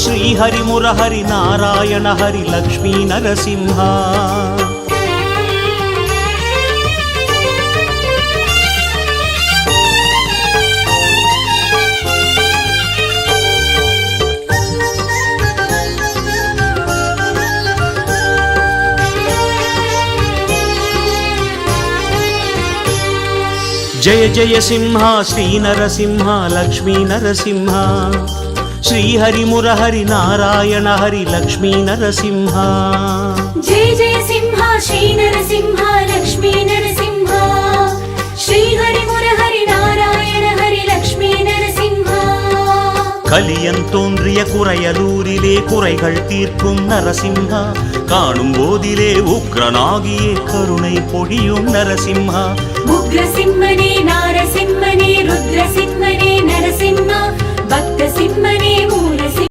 శ్రీహరి మురహరి నారాయణ హరి లక్ష్మీ నరసింహ జయ జయ సింహ శ్రీ నరసింహ లక్ష్మీ నరసింహ శ్రీహరి మురహరి నారాయణ హరి లక్ష్మీ నరసింహ జయ జయ సింహ శ్రీ నరసింహ లక్ష్మీ నరసింహ శ్రీహరి మురహరి నారాయణ హరి లక్ష్మీ நரசிம்ஹ கலியன் தோன்றிய குறையலூரிலே குறைகள் தீர்க்கும் நரசிம்ஹா காணும் போதிலே உக்ரனாகியே கருணை பொழியும் நரசிம்ஹா உக்ரசிம்மனே நாரசிம்மனே ருத்ரசிம்மனே நரசிம்ஹ பக்த சிம்மனே மூலசிம்ம